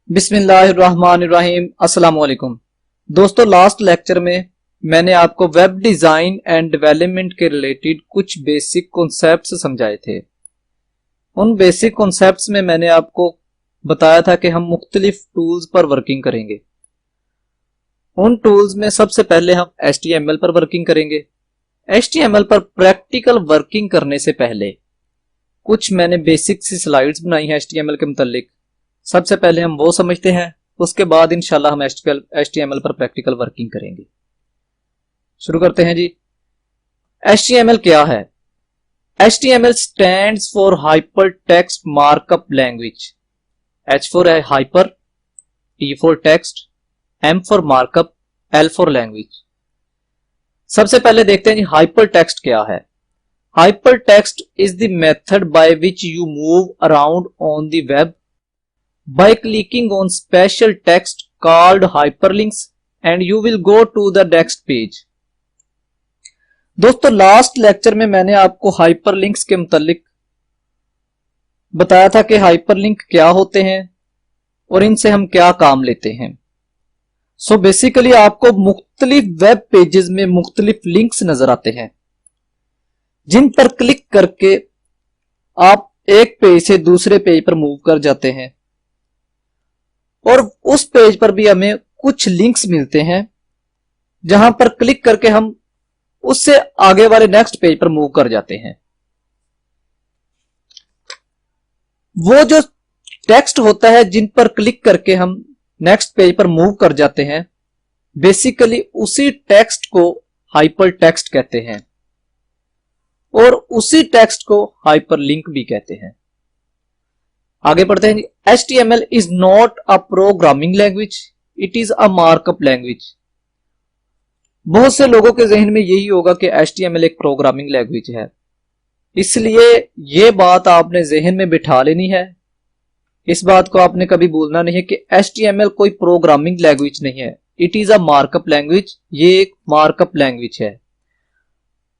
बिस्मिल्लाहिर्रहमानिर्रहीम। अस्सलाम वालेकुम दोस्तों, लास्ट लेक्चर में मैंने आपको वेब डिज़ाइन एंड डेवलपमेंट के रिलेटेड कुछ बेसिक कॉन्सेप्ट्स समझाए थे। उन बेसिक कॉन्सेप्ट्स में मैंने आपको बताया था कि हम मुख्तलिफ टूल्स पर वर्किंग करेंगे। उन टूल्स में सबसे पहले हम HTML पर वर्किंग करेंगे। HTML पर प्रैक्टिकल वर्किंग करने से पहले कुछ मैंने बेसिक सी स्लाइड्स बनाई हैं HTML के मुतालिक। सबसे पहले हम वो समझते हैं, उसके बाद इंशाल्लाह हम HTML पर प्रैक्टिकल वर्किंग करेंगे। शुरू करते हैं जी। HTML क्या है? HTML stands for hypertext markup language. H for है hyper, T for text, M for markup, L for language. सबसे पहले देखते हैं जी हाइपर टेक्स्ट क्या है। Hypertext is the method by which you move around on the web by clicking on special text called hyperlinks and you will go to the next page। दोस्तों, last lecture में मैंने आपको hyperlinks के मुतालिक बताया था कि hyperlink क्या होते हैं और इनसे हम क्या काम लेते हैं। सो बेसिकली आपको मुख्तलिफ वेब पेजेस में मुख्तलिफ लिंक्स नजर आते हैं जिन पर क्लिक करके आप एक पेज से दूसरे पेज पर मूव कर जाते हैं और उस पेज पर भी हमें कुछ लिंक्स मिलते हैं जहां पर क्लिक करके हम उससे आगे वाले नेक्स्ट पेज पर मूव कर जाते हैं। वो जो टेक्स्ट होता है जिन पर क्लिक करके हम नेक्स्ट पेज पर मूव कर जाते हैं, बेसिकली उसी टेक्स्ट को हाइपर टेक्स्ट कहते हैं और उसी टेक्स्ट को हाइपरलिंक भी कहते हैं। आगे पढ़ते हैं। HTML is not a programming language, it is a markup language. बहुत से लोगों के जहन में यही होगा कि HTML एक प्रोग्रामिंग लैंग्वेज है, इसलिए ये बात आपने जहन में बिठा लेनी है। इस बात को आपने कभी भूलना नहीं है कि HTML कोई प्रोग्रामिंग लैंग्वेज नहीं है, it is a markup language. ये एक मार्कअप लैंग्वेज है।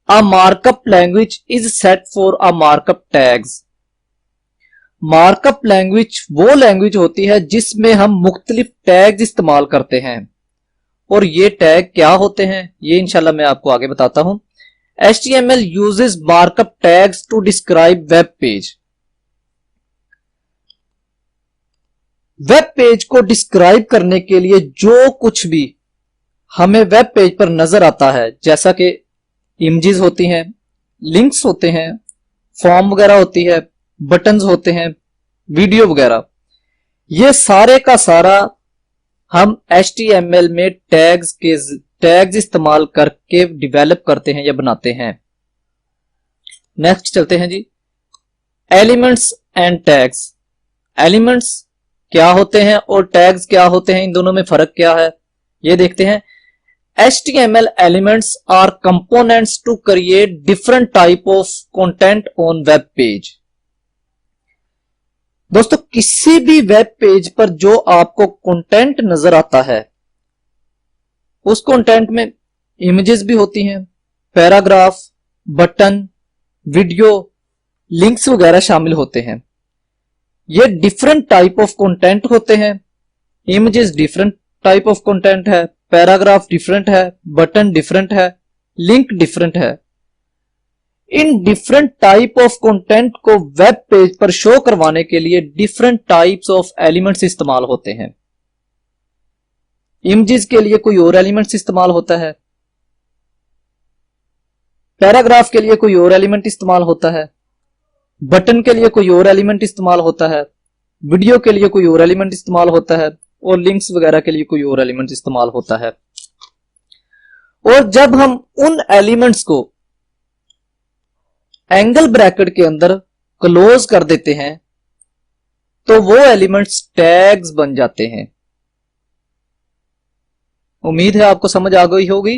A markup language is set for a markup tags. Markup language वो लैंग्वेज होती है जिसमें हम मुख्तलिफ टैग्स इस्तेमाल करते हैं। और ये टैग क्या होते हैं ये इंशाल्लाह मैं आपको आगे बताता हूं। HTML uses markup tags to describe web page। Web page को डिस्क्राइब करने के लिए जो कुछ भी हमें वेब पेज पर नजर आता है, जैसा कि इमेजेस होती हैं, लिंक्स होते हैं, फॉर्म वगैरह होती है, बटन्स होते हैं, वीडियो वगैरह, ये सारे का सारा हम HTML में टैग्स इस्तेमाल करके डेवलप करते हैं या बनाते हैं। नेक्स्ट चलते हैं जी। Elements and tags. एलिमेंट्स क्या होते हैं और टैग्स क्या होते हैं, इन दोनों में फर्क क्या है ये देखते हैं। HTML elements are components to create different type of content on web page। दोस्तों, किसी भी वेब पेज पर जो आपको कंटेंट नजर आता है, उस कंटेंट में इमेजेस भी होती हैं, पैराग्राफ, बटन, वीडियो, लिंक्स वगैरह शामिल होते हैं। ये डिफरेंट टाइप ऑफ कंटेंट होते हैं। Images different type of content है, पैराग्राफ डिफरेंट है, बटन डिफरेंट है, लिंक डिफरेंट है। In different type of content को वेब पेज पर शो करवाने के लिए डिफरेंट टाइप्स ऑफ एलिमेंट्स इस्तेमाल होते हैं। इमेजेस के लिए कोई और एलिमेंट्स इस्तेमाल होता है, पैराग्राफ के लिए कोई और एलिमेंट इस्तेमाल होता है, बटन के लिए कोई और एलिमेंट इस्तेमाल होता है, वीडियो के लिए कोई और एलिमेंट इस्तेमाल होता है और लिंक्स वगैरह के लिए कोई और एलिमेंट इस्तेमाल होता है। और जब हम उन एलिमेंट्स को एंगल ब्रैकेट के अंदर क्लोज कर देते हैं तो वो एलिमेंट्स टैग्स बन जाते हैं। उम्मीद है आपको समझ आ गई होगी।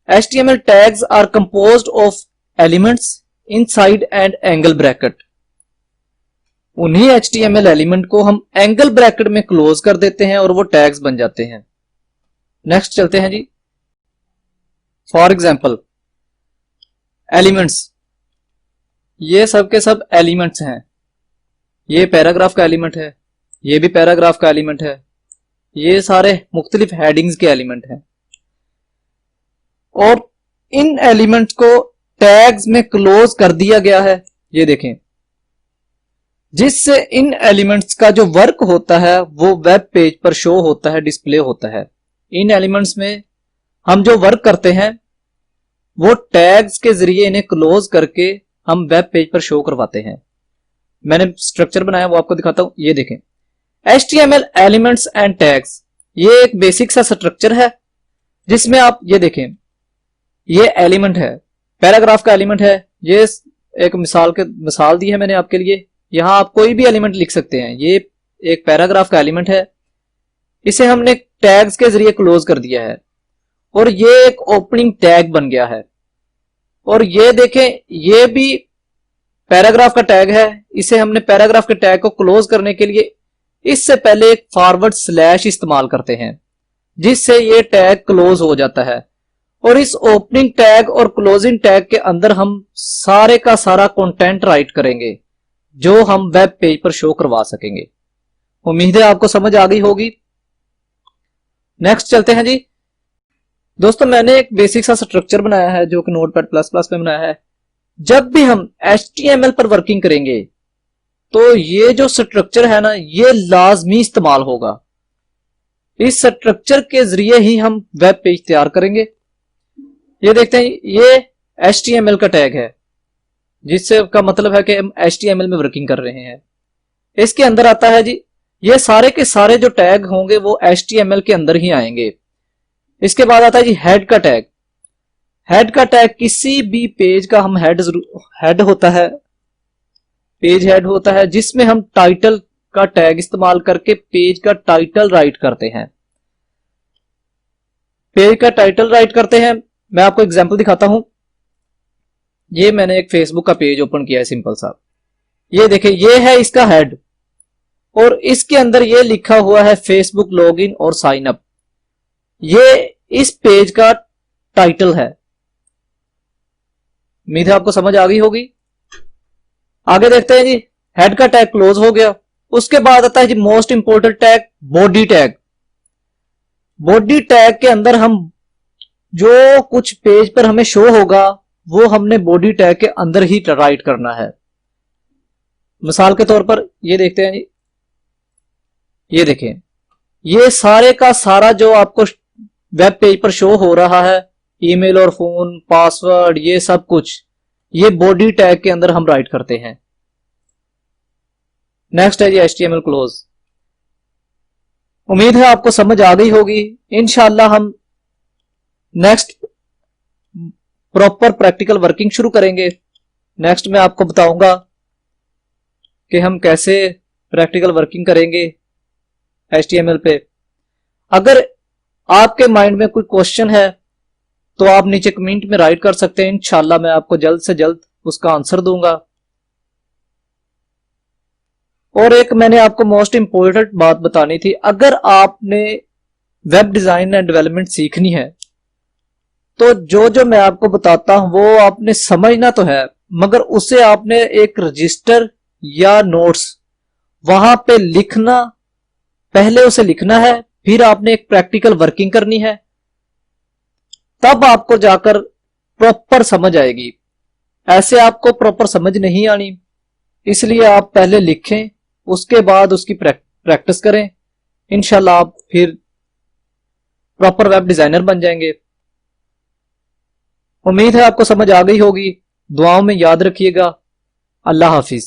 HTML tags are composed of elements inside and angle bracket। उन्हीं HTML एलिमेंट को हम एंगल ब्रैकेट में क्लोज कर देते हैं और वो टैग्स बन जाते हैं। नेक्स्ट चलते हैं जी। फॉर एग्जाम्पल, एलिमेंट्स, ये सब के सब एलिमेंट्स हैं। ये पैराग्राफ का एलिमेंट है, ये भी पैराग्राफ का एलिमेंट है, ये सारे मुख्तलिफ हेडिंग्स के एलिमेंट हैं। और इन एलिमेंट्स को टैग्स में क्लोज कर दिया गया है, ये देखें, जिससे इन एलिमेंट्स का जो वर्क होता है वो वेब पेज पर शो होता है, डिस्प्ले होता है। इन एलिमेंट्स में हम जो वर्क करते हैं वो टैग्स के जरिए इन्हें क्लोज करके हम वेब पेज पर शो करवाते हैं। मैंने स्ट्रक्चर बनाया वो आपको दिखाता हूं, ये देखें, HTML एलिमेंट्स एंड टैग्स, ये एक बेसिक सा स्ट्रक्चर है जिसमें आप ये देखें, ये एलिमेंट है, पैराग्राफ का एलिमेंट है। ये एक मिसाल दी है मैंने आपके लिए, यहां आप कोई भी एलिमेंट लिख सकते हैं। ये एक पैराग्राफ का एलिमेंट है, इसे हमने टैग्स के जरिए क्लोज कर दिया है और ये एक ओपनिंग टैग बन गया है। और ये देखें, ये भी पैराग्राफ का टैग है, इसे हमने पैराग्राफ के टैग को क्लोज करने के लिए इससे पहले एक फॉरवर्ड स्लैश इस्तेमाल करते हैं, जिससे ये टैग क्लोज हो जाता है। और इस ओपनिंग टैग और क्लोजिंग टैग के अंदर हम सारे का सारा कंटेंट राइट करेंगे जो हम वेब पेज पर शो करवा सकेंगे। उम्मीद है आपको समझ आ गई होगी। नेक्स्ट चलते हैं जी। दोस्तों, मैंने एक बेसिक सा स्ट्रक्चर बनाया है जो कि नोटपैड++ में बनाया है। जब भी हम HTML पर वर्किंग करेंगे तो ये जो स्ट्रक्चर है ना, ये लाजमी इस्तेमाल होगा। इस स्ट्रक्चर के जरिए ही हम वेब पेज तैयार करेंगे। ये देखते हैं, ये HTML का टैग है, जिससे का मतलब है कि हम HTML में वर्किंग कर रहे हैं। इसके अंदर आता है जी, ये सारे के सारे जो टैग होंगे वो HTML के अंदर ही आएंगे। इसके बाद आता है जी हेड का टैग। हेड का टैग किसी भी पेज का हम हेड होता है, पेज हेड होता है, जिसमें हम टाइटल का टैग इस्तेमाल करके पेज का टाइटल राइट करते हैं। पेज का टाइटल राइट करते हैं, मैं आपको एग्जांपल दिखाता हूं। ये मैंने एक फेसबुक का पेज ओपन किया है, सिंपल सा। ये देखें, ये है इसका हेड और इसके अंदर ये लिखा हुआ है फेसबुक लॉगिन और साइन अप। ये इस पेज का टाइटल है। उम्मीद है आपको समझ आ गई होगी। आगे देखते हैं जी, हेड का टैग क्लोज हो गया। उसके बाद आता है जी most important tag, body tag. Body tag के अंदर हम जो कुछ पेज पर हमें शो होगा वो हमने बॉडी टैग के अंदर ही राइट करना है। मिसाल के तौर पर ये देखते हैं जी, ये देखें, ये सारे का सारा जो आपको वेब पेज पर शो हो रहा है, ईमेल और फोन, पासवर्ड, ये सब कुछ, ये बॉडी टैग के अंदर हम राइट करते हैं। नेक्स्ट है जी HTML क्लोज। उम्मीद है आपको समझ आ गई होगी। इंशाल्लाह हम नेक्स्ट प्रॉपर प्रैक्टिकल वर्किंग शुरू करेंगे। नेक्स्ट मैं आपको बताऊंगा कि हम कैसे प्रैक्टिकल वर्किंग करेंगे HTML पे। अगर आपके माइंड में कोई क्वेश्चन है तो आप नीचे कमेंट में राइट कर सकते हैं। इंशाल्लाह मैं आपको जल्द से जल्द उसका आंसर दूंगा। और एक मैंने आपको मोस्ट इंपोर्टेंट बात बतानी थी, अगर आपने वेब डिजाइन एंड डेवलपमेंट सीखनी है तो जो जो मैं आपको बताता हूं वो आपने समझना तो है, मगर उसे आपने एक रजिस्टर या नोट्स वहां पे लिखना, पहले उसे लिखना है, फिर आपने एक प्रैक्टिकल वर्किंग करनी है, तब आपको जाकर प्रॉपर समझ आएगी। ऐसे आपको प्रॉपर समझ नहीं आनी, इसलिए आप पहले लिखें, उसके बाद उसकी प्रैक्टिस करें। इंशाल्लाह आप फिर प्रॉपर वेब डिजाइनर बन जाएंगे। उम्मीद है आपको समझ आ गई होगी। दुआओं में याद रखिएगा। अल्लाह हाफिज।